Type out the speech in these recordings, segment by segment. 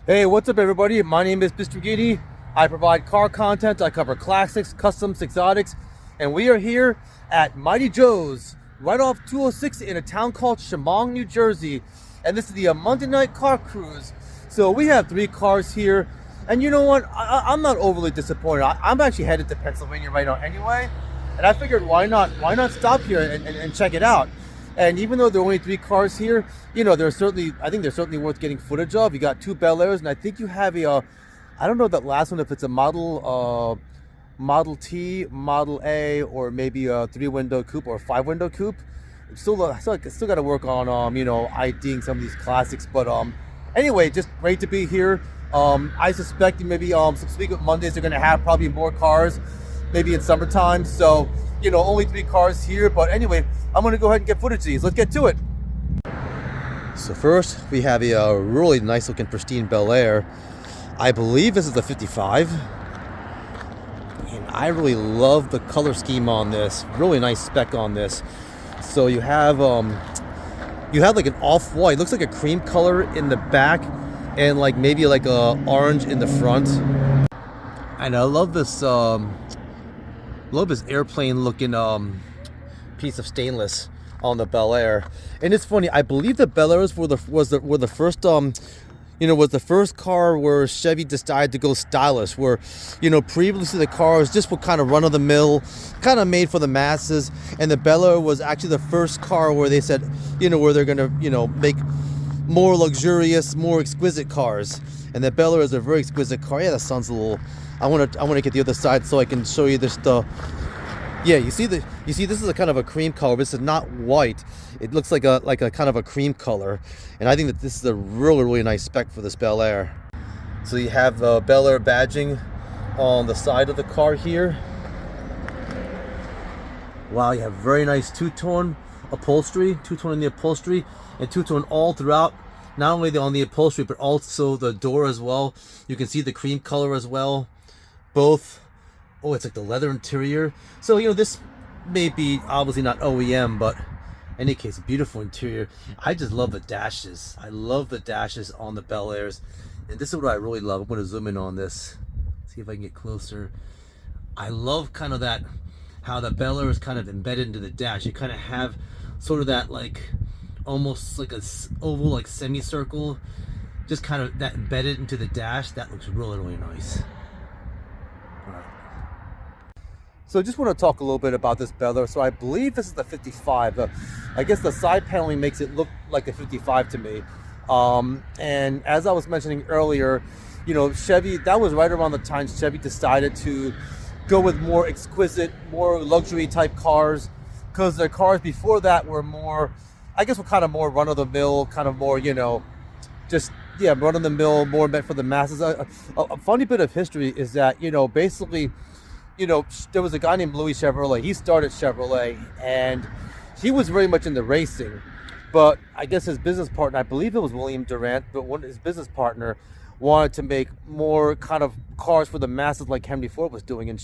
Hey, what's up everybody? My name is Mr. Giddy. I provide car content. I cover classics, customs, exotics, and we are here at Mighty Joe's, right off 206 in a town called Chemung, New Jersey. And this is the Monday night car cruise. So we have 3 cars here. And you know what? I'm not overly disappointed. I'm actually headed to Pennsylvania right now anyway. And I figured why not stop here and check it out. And even though there are only 3 cars here, you know, I think they're certainly worth getting footage of. You got 2 Bel Airs, and I think you have I don't know that last one, if it's a Model T, Model A, or maybe a 3-window coupe or a 5-window coupe. Still got to work on, you know, IDing some of these classics. But anyway, just great to be here. I suspect maybe some Speak Mondays are going to have probably more cars, maybe in summertime. So, you know, only 3 cars here. But anyway, I'm going to go ahead and get footage of these. Let's get to it. So first, we have a really nice looking pristine Bel Air. I believe this is the 55. And I really love the color scheme on this. Really nice spec on this. So you have like an off-white. Looks like a cream color in the back and like maybe like a orange in the front. And I love this airplane looking piece of stainless on the Bel Air. And it's funny, I believe the Bel Airs were the first was the first car where Chevy decided to go stylish, where, you know, previously the cars just were kind of run-of-the-mill, kind of made for the masses, and the Bel Air was actually the first car where they said, you know, where they're gonna, you know, make more luxurious, more exquisite cars. And the Bel Air is a very exquisite car. Yeah, the sun's a little. I want to get the other side so I can show you this. Yeah, you see this is a kind of a cream color. This is not white. It looks like a kind of a cream color, and I think that this is a really nice spec for this Bel Air. So you have the Bel Air badging on the side of the car here. Wow, you have very nice two-tone upholstery, two-tone in the upholstery, and two-tone all throughout. Not only on the upholstery, but also the door as well. You can see the cream color as well. Both. Oh, it's like the leather interior. So, you know, this may be obviously not OEM, but in any case, beautiful interior. I just love the dashes. I love the dashes on the Bel Airs. And this is what I really love. I'm going to zoom in on this. See if I can get closer. I love kind of that, how the Bel Air is kind of embedded into the dash. You kind of have sort of that, like, almost like a oval, like semicircle, just kind of that embedded into the dash. That looks really nice. So I just want to talk a little bit about this Bel Air. So I believe this is the 55. I guess the side paneling makes it look like a 55 to me. And as I was mentioning earlier, you know, Chevy, that was right around the time Chevy decided to go with more exquisite, more luxury type cars, because their cars before that were more, I guess, were kind of more run-of-the-mill, kind of more, you know, just, yeah, run-of-the-mill, more meant for the masses. A funny bit of history is that, you know, basically, you know, there was a guy named Louis Chevrolet. He started Chevrolet, and he was very much into racing. But I guess his business partner, I believe it was William Durant, but his business partner wanted to make more kind of cars for the masses like Henry Ford was doing. And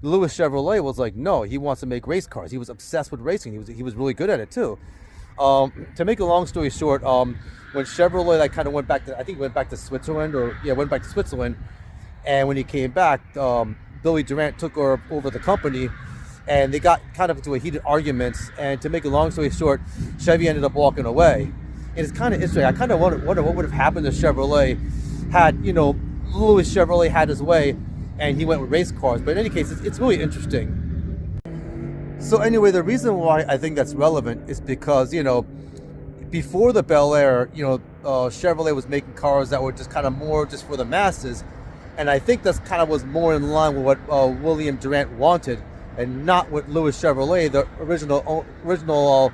Louis Chevrolet was like, no, he wants to make race cars. He was obsessed with racing. He was really good at it too. To make a long story short, when Chevrolet went back to Switzerland, went back to Switzerland, and when he came back, Billy Durant took over the company, and they got kind of into a heated argument. And to make a long story short, Chevy ended up walking away. And it's kind of interesting. I kind of wonder what would have happened to Chevrolet had, you know, Louis Chevrolet had his way, and he went with race cars. But in any case, it's really interesting. So anyway, the reason why I think that's relevant is because, you know, before the Bel Air, you know, Chevrolet was making cars that were just kind of more just for the masses. And I think that's kind of was more in line with what William Durant wanted, and not what Louis Chevrolet, the original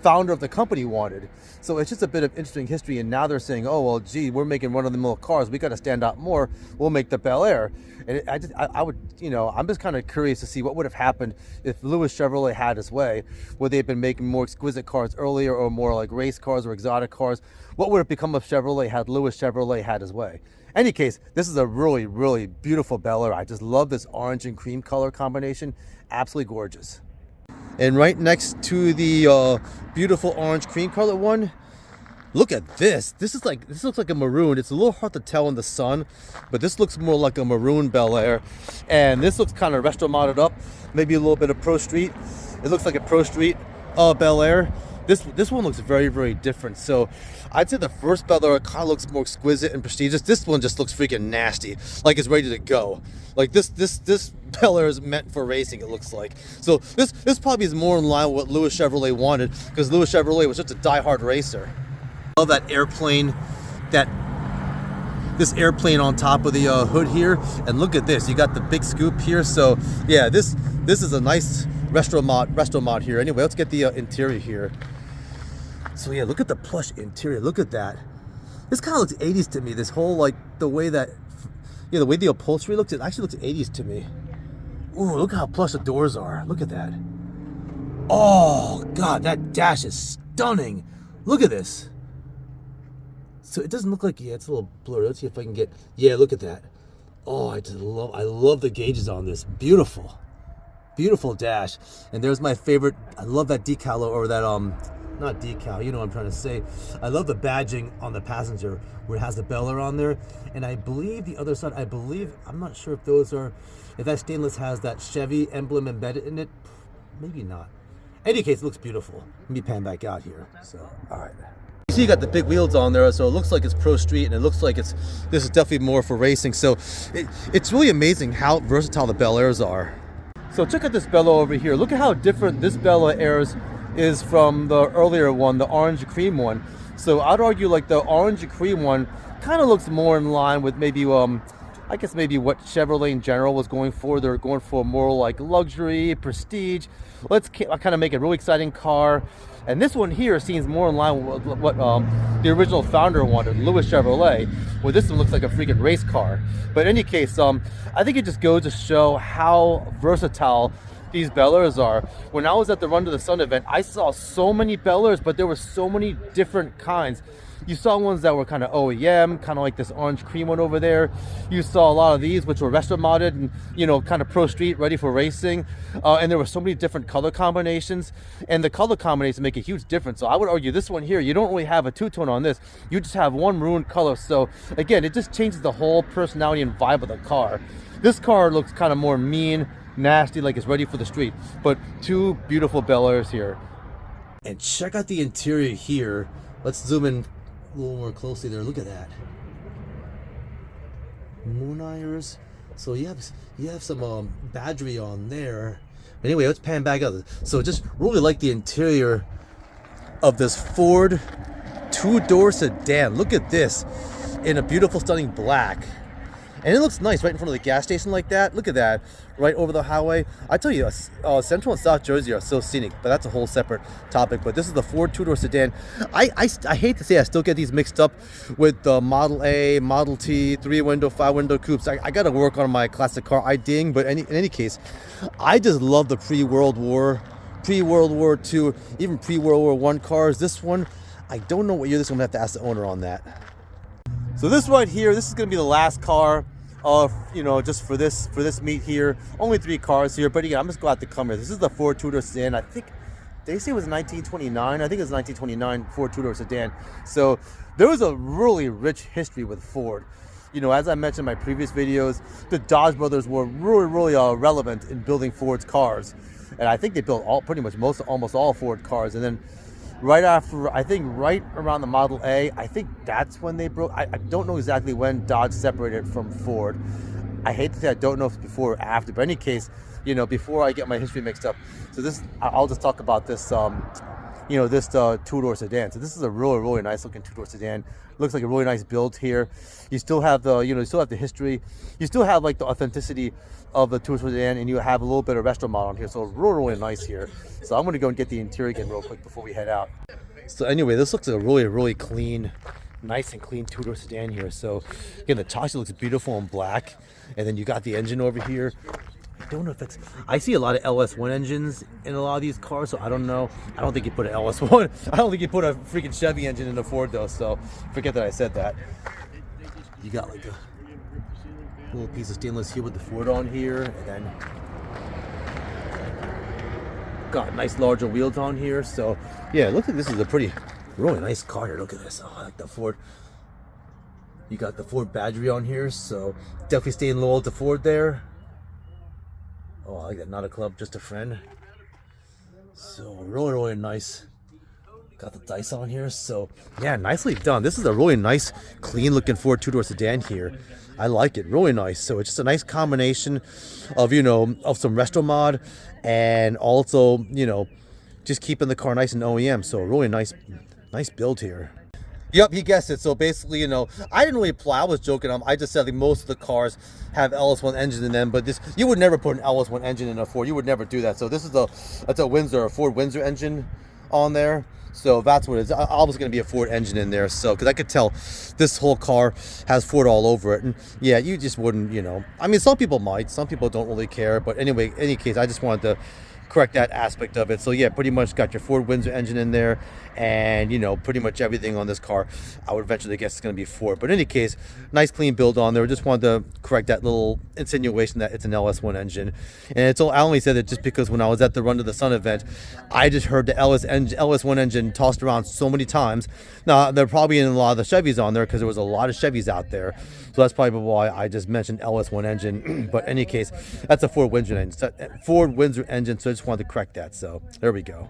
founder of the company, wanted. So it's just a bit of interesting history. And now they're saying, oh, well, gee, we're making run-of-the-mill cars. We got to stand out more. We'll make the Bel Air. And I would, you know, I'm just kind of curious to see what would have happened if Louis Chevrolet had his way. Would they have been making more exquisite cars earlier, or more like race cars or exotic cars? What would have become of Chevrolet had Louis Chevrolet had his way? Any case, this is a really beautiful Bel Air. I just love this orange and cream color combination. Absolutely gorgeous. And right next to the beautiful orange cream color one, look at this. This looks like a maroon. It's a little hard to tell in the sun, but this looks more like a maroon Bel Air. And this looks kind of retro modded up, maybe a little bit of Pro Street. It looks like a Pro Street Bel Air. This one looks very, very different. So I'd say the first Bel Air kind of looks more exquisite and prestigious. This one just looks freaking nasty, like it's ready to go. Like this Bel Air is meant for racing, it looks like. So this probably is more in line with what Lewis Chevrolet wanted, because Lewis Chevrolet was just a die-hard racer. I love that airplane, this airplane on top of the hood here, and look at this. You got the big scoop here. So yeah, this is a nice resto mod here. Anyway, let's get the interior here. So yeah, look at the plush interior. Look at that. This kind of looks 80s to me. This whole, like, the way the upholstery looks, it actually looks 80s to me. Ooh, look how plush the doors are. Look at that. Oh God, that dash is stunning. Look at this. So it doesn't look like, yeah, it's a little blurry. Let's see if I can get, yeah, look at that. Oh, I love the gauges on this. Beautiful. Beautiful dash. And there's my favorite. I love that decal, or that not decal, you know what I'm trying to say. I love the badging on the passenger where it has the Bel Air on there. And I believe the other side, I'm not sure if that stainless has that Chevy emblem embedded in it. Maybe not. In any case, it looks beautiful. Let me pan back out here. So, all right. You see, you got the big wheels on there, so it looks like it's Pro Street, and it looks like this is definitely more for racing. So it's really amazing how versatile the Bel Airs are. So check out this Bel Air over here. Look at how different this Bel Air is from the earlier one, the orange cream one. So I'd argue like the orange cream one kind of looks more in line with maybe I guess maybe what Chevrolet in general was going for. They're going for more like luxury, prestige. Let's kind of make a really exciting car. And this one here seems more in line with what the original founder wanted, Lewis Chevrolet, where this one looks like a freaking race car. But in any case, I think it just goes to show how versatile these Bel Airs are. When I was at the Run to the Sun event, I saw so many Bel Airs, but there were so many different kinds. You saw ones that were kind of OEM, kind of like this orange cream one over there. You saw a lot of these, which were retro modded and, you know, kind of Pro Street, ready for racing. And there were so many different color combinations, and the color combinations make a huge difference. So I would argue this one here, you don't really have a two-tone on this. You just have one maroon color. So again, it just changes the whole personality and vibe of the car. This car looks kind of more mean, nasty, like it's ready for the street. But two beautiful Bel Airs here. And check out the interior here. Let's zoom in a little more closely there. Look at that. Moon Eyers. So you have some badgery on there. Anyway, let's pan back out. So just really like the interior of this Ford two-door sedan. Look at this in a beautiful, stunning black. And it looks nice right in front of the gas station like that. Look at that, right over the highway. I tell you, Central and South Jersey are so scenic, but that's a whole separate topic. But this is the Ford two-door sedan. I hate to say I still get these mixed up with the Model A, Model T, 3-window, 5-window coupes. I got to work on my classic car ID-ing, but in any case, I just love the pre-World War II, even pre-World War I cars. This one, I don't know what year this one. I'm going to have to ask the owner on that. So this right here, this is going to be the last car, just for this meet here. Only 3 cars here, but again, I'm just glad to come here. This is the Ford two-door sedan. I think they say it was 1929. I think it was 1929 Ford two-door sedan. So there was a really rich history with Ford. You know, as I mentioned in my previous videos, the Dodge brothers were really relevant in building Ford's cars, and I think they built almost all Ford cars. And then right after, I think right around the Model A, I think that's when they broke. I don't know exactly when Dodge separated from Ford. I hate to say I don't know if it's before or after, but in any case, you know, before I get my history mixed up. So I'll just talk about this, this two-door sedan. So this is a really nice looking two-door sedan. Looks like a really nice build here. You still have the history. You still have like the authenticity of the two-door sedan, and you have a little bit of retro mod on here. So really nice here. So I'm going to go and get the interior again real quick before we head out. So anyway, this looks like a really clean, nice and clean two-door sedan here. So again, the chassis looks beautiful in black, and then you got the engine over here. I don't know if that's, I see a lot of LS1 engines in a lot of these cars, so I don't know. I don't think you put an LS1. I don't think you put a freaking Chevy engine in a Ford though, so forget that I said that. You got like a little piece of stainless here with the Ford on here, and then got nice larger wheels on here. So yeah, it looks like this is a pretty Really nice car here. Look at this. Oh, I like the Ford. You got the Ford Badger on here, so definitely staying loyal to Ford there. Oh, I like that. Not a club, just a friend. So really nice. Got the dice on here, so yeah, nicely done. This is a really nice, clean looking Ford two-door sedan here. I like it, really nice. So it's just a nice combination of, you know, of some retro mod and also, you know, just keeping the car nice and OEM. So really nice build here. Yep, he guessed it. So basically, you know, I didn't really apply. I was joking. I just said like most of the cars have LS1 engines in them, but this, you would never put an LS1 engine in a Ford. You would never do that. So this is a Ford Windsor engine on there. So that's what it is. I was going to be a Ford engine in there. So, because I could tell this whole car has Ford all over it. And yeah, you just wouldn't, you know. I mean, some people might. Some people don't really care. But anyway, any case, I just wanted to correct that aspect of it. So yeah, pretty much got your Ford Windsor engine in there, and you know, pretty much everything on this car I would eventually guess it's going to be Ford. But in any case, nice clean build on there. Just wanted to correct that little insinuation that it's an LS1 engine. And it's all, I only said it just because when I was at the Run to the Sun event, I just heard the LS1 engine tossed around so many times. Now they're probably in a lot of the Chevys on there because there was a lot of Chevys out there, so that's probably why I just mentioned LS1 engine. But in any case, that's a Ford Windsor engine. So I just wanted to correct that. So there we go.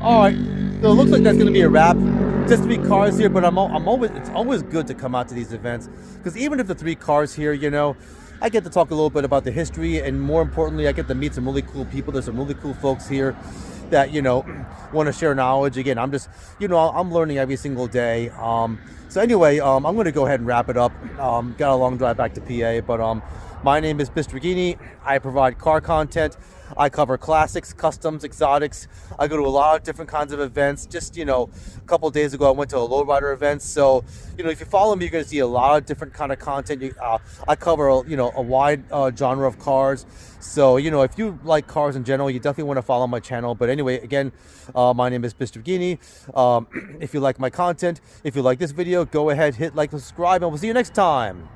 All right, so it looks like that's going to be a wrap. Just 3 cars here, but it's always good to come out to these events because even if the 3 cars here, you know, I get to talk a little bit about the history, and more importantly, I get to meet some really cool people. There's some really cool folks here that, you know, want to share knowledge. Again, I'm just, you know, I'm learning every single day. So anyway, I'm going to go ahead and wrap it up. Got a long drive back to PA, but my name is Mr. Gini. I provide car content. I cover classics, customs, exotics. I go to a lot of different kinds of events. Just, you know, a couple of days ago, I went to a lowrider event. So, you know, if you follow me, you're going to see a lot of different kind of content. I cover, you know, a wide genre of cars. So, you know, if you like cars in general, you definitely want to follow my channel. But anyway, again, my name is Mr. Gini. If you like my content, if you like this video, go ahead, hit like, subscribe, and we'll see you next time.